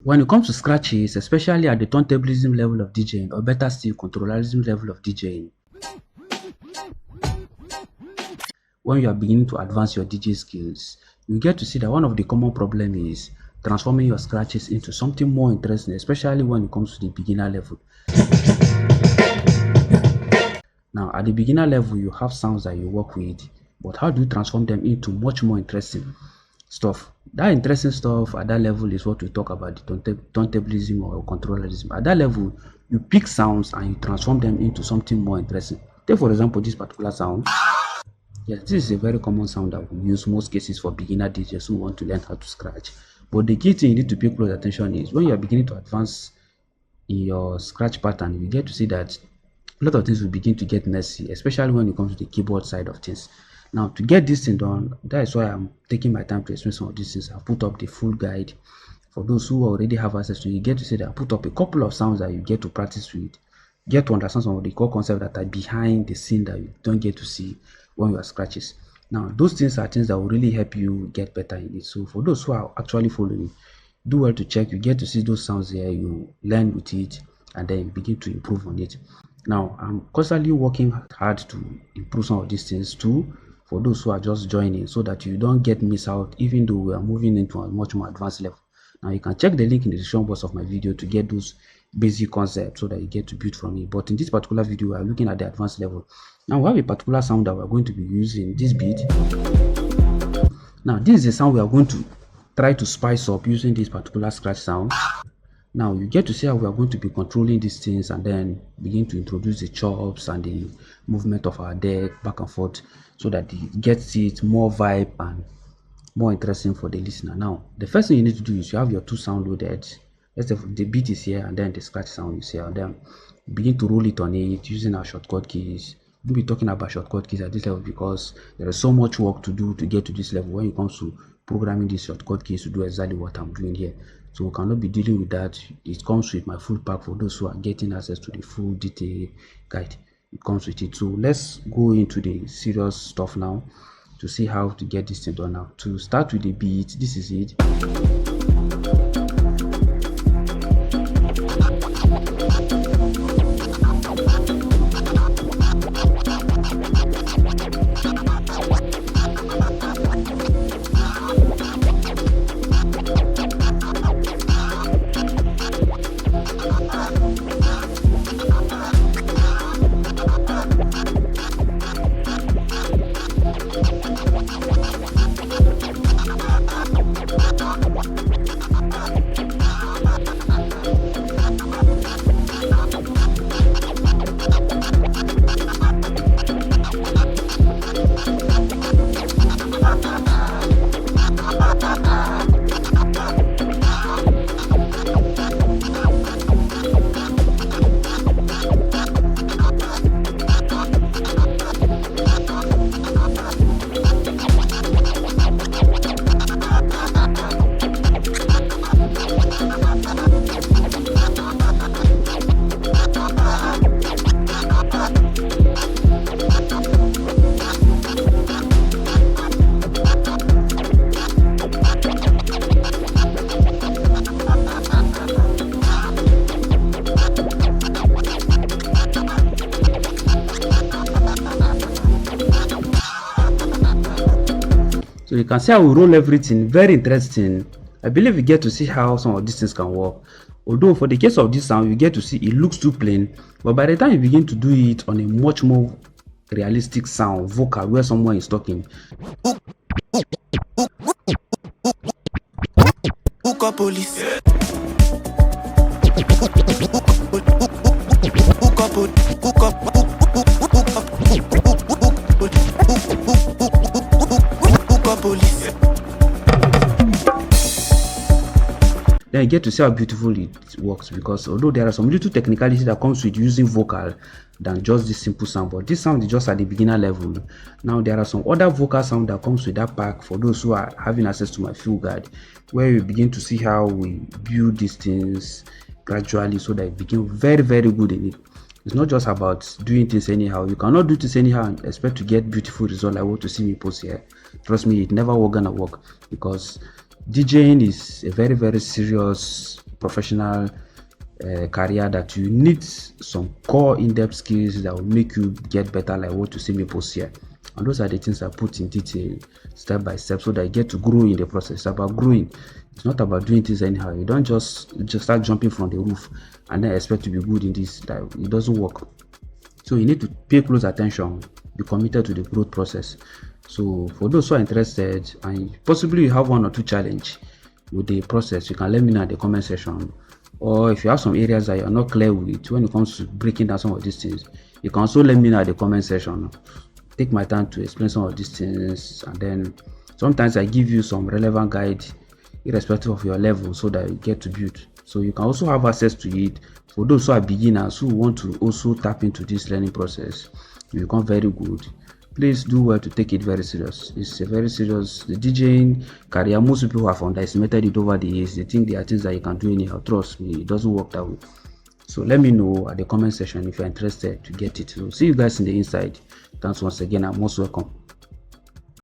When it comes to scratches, especially at the turntablism level of DJing, or better still, controllerism level of DJing, when you are beginning to advance your DJ skills, you get to see that one of the common problems is transforming your scratches into something more interesting, especially when it comes to the beginner level. Now, at the beginner level, you have sounds that you work with, but how do you transform them into much more interesting stuff? That interesting stuff at that level is what we talk about, the turntablism or controllerism. At that level, you pick sounds and you transform them into something more interesting. Take for example this particular sound. Yes, this is a very common sound that we use most cases for beginner DJs who want to learn how to scratch. But the key thing you need to pay close attention is when you are beginning to advance in your scratch pattern, you get to see that a lot of things will begin to get messy, especially when it comes to the keyboard side of things. Now, to get this thing done, that is why I'm taking my time to explain some of these things. I've put up the full guide for those who already have access to it. You get to see that I put up a couple of sounds that you get to practice with, get to understand some of the core concepts that are behind the scene that you don't get to see when you are scratches. Now, those things are things that will really help you get better in it. So for those who are actually following, do well to check. You get to see those sounds here, you learn with it, and then you begin to improve on it. Now, I'm constantly working hard to improve some of these things too, for those who are just joining, so that you don't get miss out, even though we are moving into a much more advanced level. Now, you can check the link in the description box of my video to get those basic concepts so that you get to build from it. But in this particular video, we are looking at the advanced level. Now, we have a particular sound that we are going to be using, this beat. Now, this is a sound we are going to try to spice up using this particular scratch sound. Now, you get to see how we are going to be controlling these things and then begin to introduce the chops and the movement of our deck back and forth so that it gets it more vibe and more interesting for the listener. Now, the first thing you need to do is you have your two sound loaded. Let's say the beat is here and then the scratch sound is here, and then begin to roll it on it using our shortcut keys. We'll be talking about shortcut keys at this level because there is so much work to do to get to this level when it comes to programming these shortcut keys to do exactly what I'm doing here. So we cannot be dealing with that. It comes with my full pack for those who are getting access to the full detail guide. It comes with it. So let's go into the serious stuff now to see how to get this thing done. Now, to start with the beat, this is it. So you can see how we roll everything, very interesting. I believe you get to see how some of these things can work. Although for the case of this sound, you get to see it looks too plain, but by the time you begin to do it on a much more realistic sound, vocal, where someone is talking. Then you get to see how beautiful it works, because although there are some little technicality that comes with using vocal than just this simple sound, but this sound is just at the beginner level. Now there are some other vocal sound that comes with that pack for those who are having access to my full guide, where you begin to see how we build these things gradually so that it becomes very, very good in it. It's not just about doing things anyhow. You cannot do this anyhow and expect to get beautiful results like what you see me post here. Trust me, it never gonna work, because DJing is a very, very serious professional career that you need some core in-depth skills that will make you get better, like what you see me post here. And those are the things I put in detail, step by step, so that you get to grow in the process. It's about growing. It's not about doing things anyhow. You don't just start jumping from the roof and then expect to be good in this. That it doesn't work. So you need to pay close attention, be committed to the growth process. So for those who are interested and possibly you have one or two challenge with the process, you can let me know in the comment section. Or if you have some areas that you're not clear with when it comes to breaking down some of these things, you can also let me know in the comment section. Take my time to explain some of these things, and then sometimes I give you some relevant guide irrespective of your level so that you get to build. So you can also have access to it for those who are beginners who want to also tap into this learning process. You become very good. Please do well to take it very serious. It's a very serious. The DJing career, most people have underestimated it over the years. They think there are things that you can do anyhow. Trust me, it doesn't work that way. So let me know at the comment section if you're interested to get it. So see you guys in the inside. Thanks once again, and most welcome.